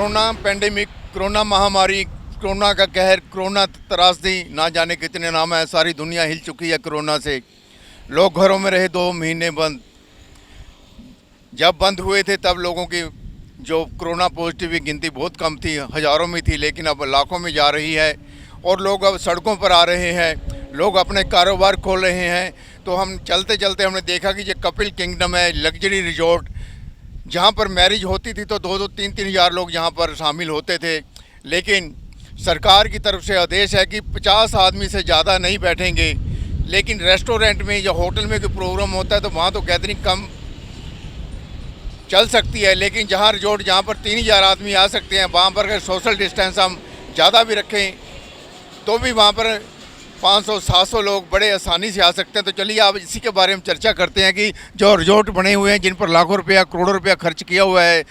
Corona pandemic, corona महामारी, corona का कहर, कोरोना त्रासदी, ना जाने कितने नाम है। सारी दुनिया हिल चुकी है कोरोना से। लोग घरों में रहे 2 महीने बंद। जब बंद हुए थे तब लोगों की जो कोरोना पॉजिटिव की गिनती बहुत कम थी, हज़ारों में थी, लेकिन अब लाखों में जा रही है और लोग अब सड़कों पर आ रहे हैं। लोग अपने कारोबार खोल रहे हैं। तो हम चलते चलते हमने देखा कि ये कपिल किंगडम है, लग्जरी रिजॉर्ट, जहाँ पर मैरिज होती थी तो 2-2 3-3 हज़ार लोग यहाँ पर शामिल होते थे। लेकिन सरकार की तरफ से आदेश है कि 50 आदमी से ज़्यादा नहीं बैठेंगे। लेकिन रेस्टोरेंट में या होटल में कोई प्रोग्राम होता है तो वहाँ तो गैदरिंग कम चल सकती है, लेकिन जहाँ रिजॉर्ट जहाँ पर 3 हज़ार आदमी आ सकते हैं, वहाँ पर अगर सोशल डिस्टेंस हम ज़्यादा भी रखें तो भी वहाँ पर 500-700 लोग बड़े आसानी से आ सकते हैं। तो चलिए आप इसी के बारे में चर्चा करते हैं कि जो रिजॉर्ट बने हुए हैं, जिन पर लाखों रुपया, करोड़ों रुपया खर्च किया हुआ है,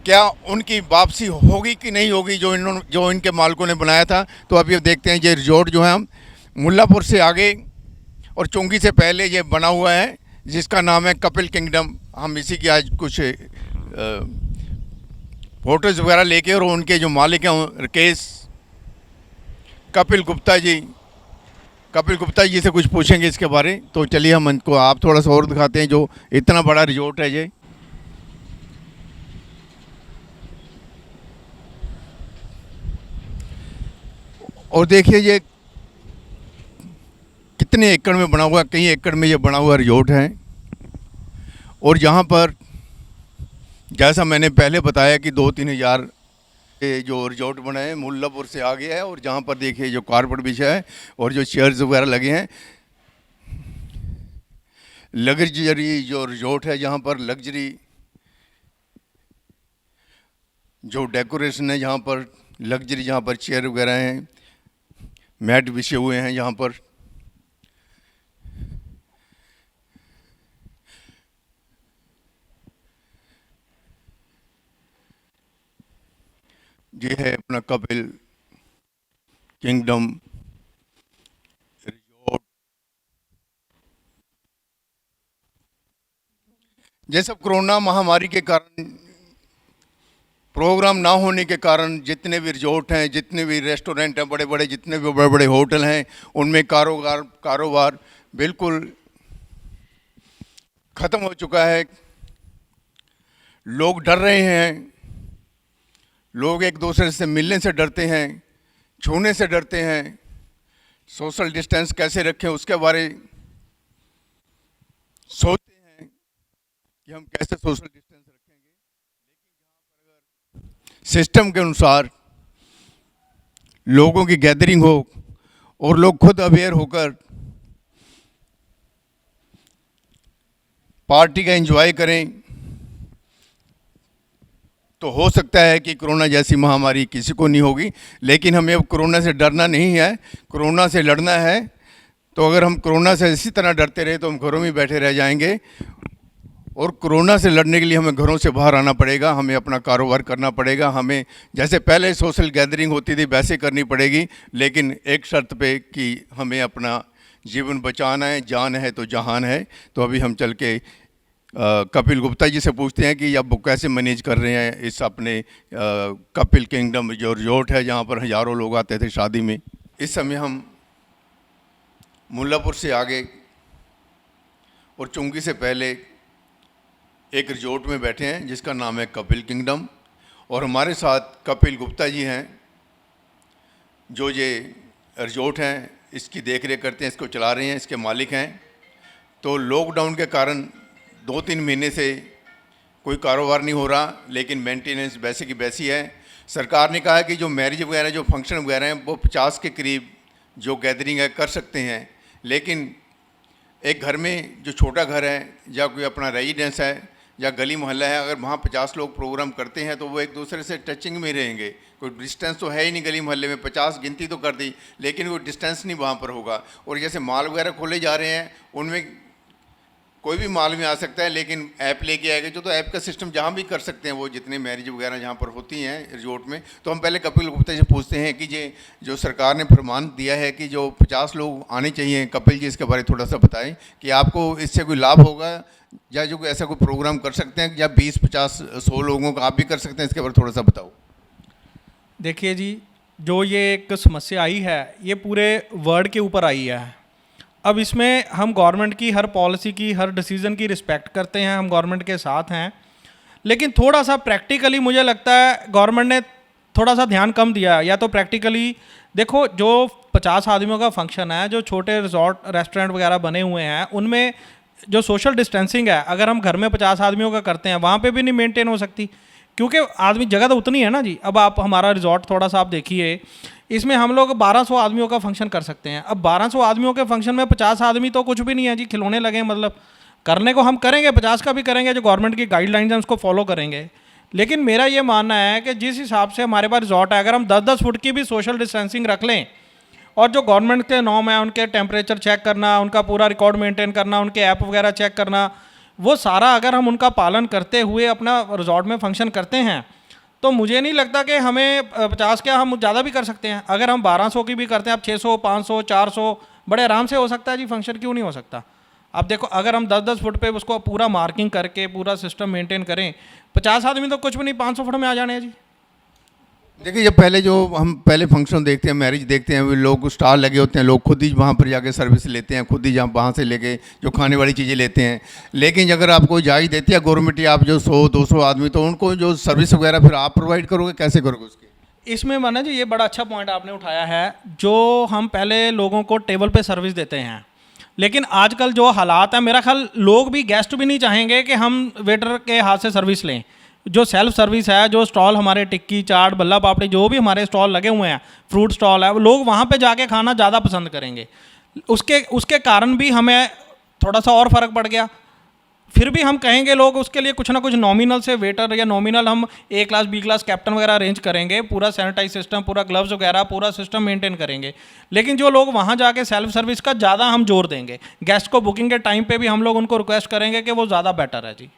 क्या उनकी वापसी होगी कि नहीं होगी, जो इनके मालिकों ने बनाया था। तो अभी अब देखते हैं। ये रिजॉर्ट जो है हम मुल्लापुर से आगे और चुंगी से पहले ये बना हुआ है, जिसका नाम है कपिल किंगडम। हम इसी की आज कुछ फ़ोटोज़ वगैरह लेके और उनके जो मालिक हैं राकेश कपिल गुप्ता जी से कुछ पूछेंगे इसके बारे। तो चलिए हम इनको आप थोड़ा सा और दिखाते हैं, जो इतना बड़ा रिजॉर्ट है ये। और देखिए ये कितने एकड़ में बना हुआ, कई एकड़ में ये बना हुआ रिजॉर्ट है। और यहाँ पर जैसा मैंने पहले बताया कि 2-3 हज़ार जो रिजॉर्ट बना है मुल्लापुर से आगे है। और जहाँ पर देखिए जो कारपेट बिछा है और जो चेयर्स वगैरह लगे हैं, लग्जरी जो रिजॉर्ट है, जहाँ पर लग्जरी जो डेकोरेशन है, जहाँ पर लग्जरी, जहाँ पर चेयर वगैरह हैं, मैट बिछे हुए हैं यहाँ पर। ये है अपना कपिल किंगडम रिजॉर्ट। जैसे कोरोना महामारी के कारण, प्रोग्राम ना होने के कारण, जितने भी रिजॉर्ट हैं, जितने भी रेस्टोरेंट हैं बड़े बड़े, जितने भी बड़े बड़े होटल हैं, उनमें कारोबार बिल्कुल ख़त्म हो चुका है। लोग डर रहे हैं। लोग एक दूसरे से मिलने से डरते हैं, छूने से डरते हैं। सोशल डिस्टेंस कैसे रखें उसके बारे सोचते हैं कि हम कैसे सोशल डिस्टेंस रखेंगे। सिस्टम के अनुसार लोगों की गैदरिंग हो और लोग खुद अवेयर होकर पार्टी का एंजॉय करें, तो हो सकता है कि कोरोना जैसी महामारी किसी को नहीं होगी। लेकिन हमें अब कोरोना से डरना नहीं है, कोरोना से लड़ना है। तो अगर हम कोरोना से इसी तरह डरते रहे तो हम घरों में बैठे रह जाएंगे। और कोरोना से लड़ने के लिए हमें घरों से बाहर आना पड़ेगा, हमें अपना कारोबार करना पड़ेगा। हमें जैसे पहले सोशल गैदरिंग होती थी वैसे करनी पड़ेगी, लेकिन एक शर्त पे कि हमें अपना जीवन बचाना है। जान है तो जहान है। तो अभी हम चल के कपिल गुप्ता जी से पूछते हैं कि अब वो कैसे मैनेज कर रहे हैं इस अपने कपिल किंगडम जो रिजॉर्ट है, जहाँ पर हज़ारों लोग आते थे शादी में। इस समय हम मुल्लापुर से आगे और चुंगी से पहले एक रिजॉर्ट में बैठे हैं जिसका नाम है कपिल किंगडम। और हमारे साथ कपिल गुप्ता जी हैं, जो ये रिजॉर्ट हैं इसकी देख रेख करते हैं, इसको चला रहे हैं, इसके मालिक हैं। तो लॉकडाउन के कारण 2-3 महीने से कोई कारोबार नहीं हो रहा, लेकिन मेंटेनेंस वैसे की वैसी है। सरकार ने कहा है कि जो मैरिज वगैरह, जो फंक्शन वगैरह हैं, वो 50 के करीब जो गैदरिंग है कर सकते हैं। लेकिन एक घर में जो छोटा घर है या कोई अपना रेजिडेंस है या गली मोहल्ला है, अगर वहाँ 50 लोग प्रोग्राम करते हैं तो वो एक दूसरे से टचिंग में रहेंगे। कोई डिस्टेंस तो है ही नहीं गली मोहल्ले में, 50 गिनती तो कर दी लेकिन वो डिस्टेंस नहीं वहाँ पर होगा। और जैसे मॉल वगैरह खोले जा रहे हैं, उनमें कोई भी माल में आ सकता है, लेकिन ऐप लेके आएगा जो, तो ऐप का सिस्टम जहाँ भी कर सकते हैं वो, जितने मैरिज वगैरह जहाँ पर होती हैं रिजोर्ट में। तो हम पहले कपिल गुप्ता से पूछते हैं कि ये जो सरकार ने फरमान दिया है कि जो 50 लोग आने चाहिए, कपिल जी इसके बारे में थोड़ा सा बताएं कि आपको इससे कोई लाभ होगा, या जो ऐसा कोई प्रोग्राम कर सकते हैं, या 20, 50, 100 लोगों का आप भी कर सकते हैं, इसके बारे में थोड़ा सा बताओ। देखिए जी, जो ये एक समस्या आई है ये पूरे वर्ल्ड के ऊपर आई है। अब इसमें हम गवर्नमेंट की हर पॉलिसी की, हर डिसीज़न की रिस्पेक्ट करते हैं, हम गवर्नमेंट के साथ हैं, लेकिन थोड़ा सा प्रैक्टिकली मुझे लगता है गवर्नमेंट ने थोड़ा सा ध्यान कम दिया। या तो प्रैक्टिकली देखो, जो 50 आदमियों का फंक्शन है, जो छोटे रिजॉर्ट रेस्टोरेंट वगैरह बने हुए हैं, उनमें जो सोशल डिस्टेंसिंग है, अगर हम घर में 50 आदमियों का करते हैं वहाँ पे भी नहीं मेंटेन हो सकती, क्योंकि आदमी, जगह तो उतनी है ना जी। अब आप हमारा रिजॉर्ट थोड़ा सा आप देखिए, इसमें हम लोग 1200 आदमियों का फंक्शन कर सकते हैं। अब 1200 आदमियों के फंक्शन में 50 आदमी तो कुछ भी नहीं है जी, खिलौने लगे, मतलब करने को हम करेंगे, 50 का भी करेंगे, जो गवर्नमेंट की गाइडलाइंस हैं उसको फॉलो करेंगे। लेकिन मेरा ये मानना है कि जिस हिसाब से हमारे पास रिजॉर्ट है, अगर हम 10-10 फुट की भी सोशल डिस्टेंसिंग रख लें, और जो गवर्नमेंट के नॉर्म है, उनके टेम्परेचर चेक करना, उनका पूरा रिकॉर्ड मेंटेन करना, उनके ऐप वगैरह चेक करना, वो सारा अगर हम उनका पालन करते हुए अपना रिजॉर्ट में फंक्शन करते हैं, तो मुझे नहीं लगता कि हमें 50, क्या हम ज़्यादा भी कर सकते हैं। अगर हम 1200 की भी करते हैं, आप 600, 500, 400 बड़े आराम से हो सकता है जी फंक्शन, क्यों नहीं हो सकता। आप देखो, अगर हम 10-10 फुट पे उसको पूरा मार्किंग करके पूरा सिस्टम मेंटेन करें, 50 आदमी तो कुछ भी नहीं, 500 फुट में आ जाने हैं जी। देखिए, जब पहले जो हम पहले फंक्शन देखते हैं, मैरिज देखते हैं, वो लोग स्टॉल लगे होते हैं, लोग खुद ही वहाँ पर जाके सर्विस लेते हैं, खुद ही जहाँ वहाँ से लेके जो खाने वाली चीज़ें लेते हैं। लेकिन अगर आपको इजाज़त देती है गवर्नमेंट, या आप जो 100-200 आदमी, तो उनको जो सर्विस वगैरह फिर आप प्रोवाइड करोगे, कैसे करोगे उसकी? इसमें माना जी, ये बड़ा अच्छा पॉइंट आपने उठाया है। जो हम पहले लोगों को टेबल पे सर्विस देते हैं, लेकिन आजकल जो हालात है, मेरा ख्याल लोग भी, गेस्ट भी नहीं चाहेंगे कि हम वेटर के हाथ से सर्विस लें। जो सेल्फ सर्विस है, जो स्टॉल हमारे टिक्की चाट बल्ला पापड़ी जो भी हमारे स्टॉल लगे हुए हैं, फ्रूट स्टॉल है, वो लोग वहाँ पे जाके खाना ज़्यादा पसंद करेंगे। उसके कारण भी हमें थोड़ा सा और फ़र्क पड़ गया। फिर भी हम कहेंगे लोग उसके लिए कुछ ना कुछ नॉमिनल से वेटर, या नॉमिनल हम A class B class captain वगैरह अरेंज करेंगे, पूरा सैनिटाइज सिस्टम, पूरा ग्लव्स वगैरह पूरा सिस्टम मेंटेन करेंगे। लेकिन जो लोग वहाँ जाके सेल्फ सर्विस का ज़्यादा हम जोर देंगे, गेस्ट को बुकिंग के टाइम पे भी हम लोग उनको रिक्वेस्ट करेंगे कि वो ज़्यादा बेटर है जी।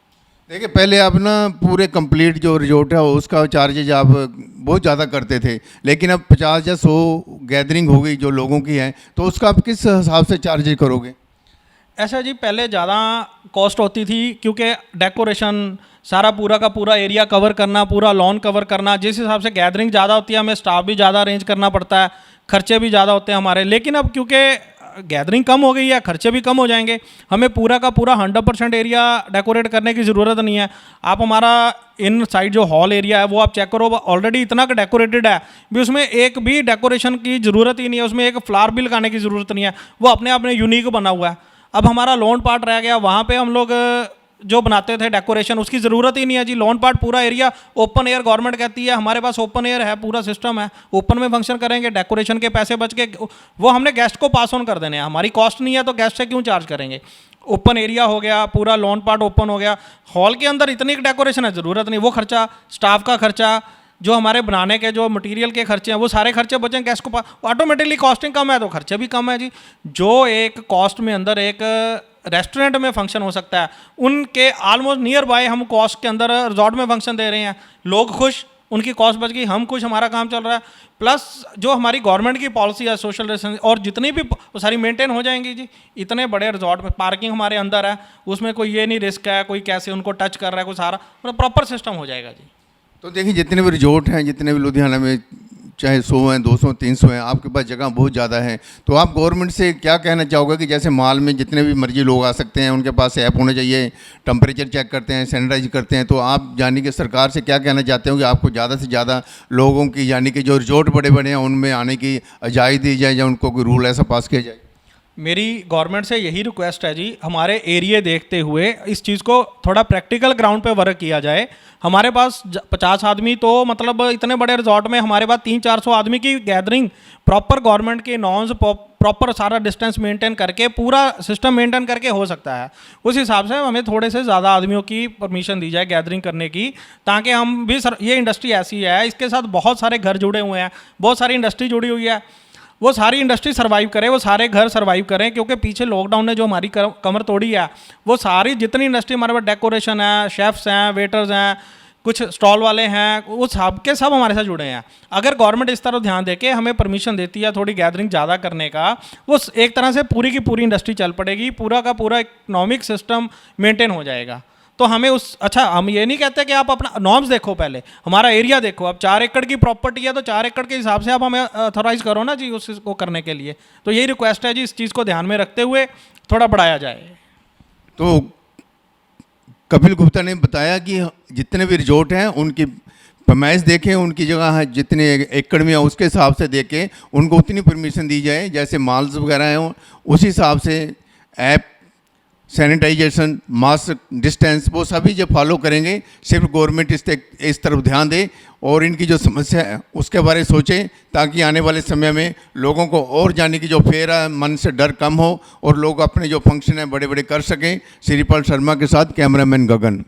देखिए, पहले आप ना पूरे कंप्लीट जो रिजोर्ट है उसका चार्जेज आप बहुत ज़्यादा करते थे, लेकिन अब 50 या 100 गैदरिंग हो गई जो लोगों की है, तो उसका आप किस हिसाब से चार्जेज करोगे? ऐसा जी, पहले ज़्यादा कॉस्ट होती थी, क्योंकि डेकोरेशन, सारा पूरा का पूरा एरिया कवर करना, पूरा लॉन कवर करना, जिस हिसाब से गैदरिंग ज़्यादा होती है, हमें स्टाफ भी ज़्यादा अरेंज करना पड़ता है, खर्चे भी ज़्यादा होते हैं हमारे। लेकिन अब क्योंकि गैदरिंग कम हो गई है, खर्चे भी कम हो जाएंगे, हमें पूरा का पूरा 100% एरिया डेकोरेट करने की ज़रूरत नहीं है। आप हमारा इन साइड जो हॉल एरिया है वो आप चेक करो, ऑलरेडी इतना डेकोरेटेड है भी, उसमें एक भी डेकोरेशन की ज़रूरत ही नहीं है, उसमें एक फ्लावर भी लगाने की ज़रूरत नहीं है, वो अपने आप में यूनिक बना हुआ है। अब हमारा लॉन पार्ट रह गया, वहाँ पे हम लोग जो बनाते थे डेकोरेशन, उसकी ज़रूरत ही नहीं है जी। लॉन पार्ट पूरा एरिया ओपन एयर, गवर्नमेंट कहती है, हमारे पास ओपन एयर है, पूरा सिस्टम है, ओपन में फंक्शन करेंगे, डेकोरेशन के पैसे बच के वो हमने गेस्ट को पास ऑन कर देने हैं, हमारी कॉस्ट नहीं है, तो गेस्ट से क्यों चार्ज करेंगे। ओपन एरिया हो गया, पूरा लॉन पार्ट ओपन हो गया, हॉल के अंदर इतनी डेकोरेशन है, ज़रूरत नहीं, वो खर्चा, स्टाफ का खर्चा, जो हमारे बनाने के जो मटेरियल के खर्चे हैं, वो सारे खर्चे बचें गेस्ट को पास, ऑटोमेटिकली कॉस्टिंग कम है तो खर्चे भी कम है जी। जो एक कॉस्ट में अंदर एक रेस्टोरेंट में फंक्शन हो सकता है, उनके ऑलमोस्ट नियर बाय हम कॉस्ट के अंदर रिजॉर्ट में फंक्शन दे रहे हैं, लोग खुश, उनकी कॉस्ट बच गई, हम खुश, हमारा काम चल रहा है। प्लस जो हमारी गवर्नमेंट की पॉलिसी है सोशल डिस्टेंस और जितनी भी सारी मेंटेन हो जाएंगी जी। इतने बड़े रिजॉर्ट में पार्किंग हमारे अंदर है, उसमें कोई ये नहीं रिस्क है कोई कैसे उनको टच कर रहा है, कोई सारा मतलब प्रॉपर सिस्टम हो जाएगा जी। तो देखिए, जितने भी रिजोर्ट हैं, जितने भी लुधियाना में, चाहे 100 हैं, 200, 300 हैं, आपके पास जगह बहुत ज़्यादा है, तो आप गवर्नमेंट से क्या कहना चाहोगे कि जैसे माल में जितने भी मर्जी लोग आ सकते हैं, उनके पास ऐप होना चाहिए, टेम्परेचर चेक करते हैं, सैनिटाइज करते हैं, तो आप यानी कि सरकार से क्या कहना चाहते हो कि आपको ज़्यादा से ज़्यादा लोगों की, यानी कि जो रिजोर्ट बड़े बड़े हैं उनमें आने की इजाज़त दी जाए, या उनको कोई रूल ऐसा पास किया जाए? मेरी गवर्नमेंट से यही रिक्वेस्ट है जी, हमारे एरिया देखते हुए इस चीज़ को थोड़ा प्रैक्टिकल ग्राउंड पे वर्क किया जाए। हमारे पास 50 आदमी, तो मतलब इतने बड़े रिजॉर्ट में हमारे पास 300-400 आदमी की गैदरिंग प्रॉपर गवर्नमेंट के नॉर्म्स, प्रॉपर सारा डिस्टेंस मेंटेन करके, पूरा सिस्टम मेंटेन करके हो सकता है। उस हिसाब से हमें थोड़े से ज़्यादा आदमियों की परमिशन दी जाए गैदरिंग करने की, ताकि हम भी ये इंडस्ट्री ऐसी है, इसके साथ बहुत सारे घर जुड़े हुए हैं, बहुत सारी इंडस्ट्री जुड़ी हुई है, वो सारी इंडस्ट्री सर्वाइव करे, वो सारे घर सर्वाइव करें, क्योंकि पीछे लॉकडाउन ने जो हमारी कमर तोड़ी है, वो सारी जितनी इंडस्ट्री हमारे पास डेकोरेशन है, शेफ्स हैं, वेटर्स हैं, कुछ स्टॉल वाले हैं, वो सब के सब हमारे साथ जुड़े हैं। अगर गवर्नमेंट इस तरह ध्यान दे के हमें परमिशन देती है थोड़ी गैदरिंग ज़्यादा करने का, वो एक तरह से पूरी की पूरी इंडस्ट्री चल पड़ेगी, पूरा का पूरा इकोनॉमिक सिस्टम मेंटेन हो जाएगा। तो हमें अच्छा, हम ये नहीं कहते कि आप अपना नॉर्म्स देखो, पहले हमारा एरिया देखो। अब 4 एकड़ की प्रॉपर्टी है तो 4 एकड़ के हिसाब से आप हमें अथोराइज करो ना जी उसको करने के लिए। तो यही रिक्वेस्ट है जी, इस चीज़ को ध्यान में रखते हुए थोड़ा बढ़ाया जाए। तो कपिल गुप्ता ने बताया कि जितने भी रिजॉर्ट हैं उनकी पैमाइश देखें, उनकी जगह है जितने एकड़ में है उसके हिसाब से देखें, उनको उतनी परमिशन दी जाए। जैसे मॉल्स वगैरह हैं उसी हिसाब से ऐप सैनिटाइजेशन, मास्क, डिस्टेंस, वो सभी जब फॉलो करेंगे, सिर्फ गवर्नमेंट इस तरफ ध्यान दे और इनकी जो समस्या है उसके बारे में सोचें, ताकि आने वाले समय में लोगों को और जाने की जो फेर है, मन से डर कम हो और लोग अपने जो फंक्शन है बड़े बड़े कर सकें। श्रीपाल शर्मा के साथ कैमरामैन गगन।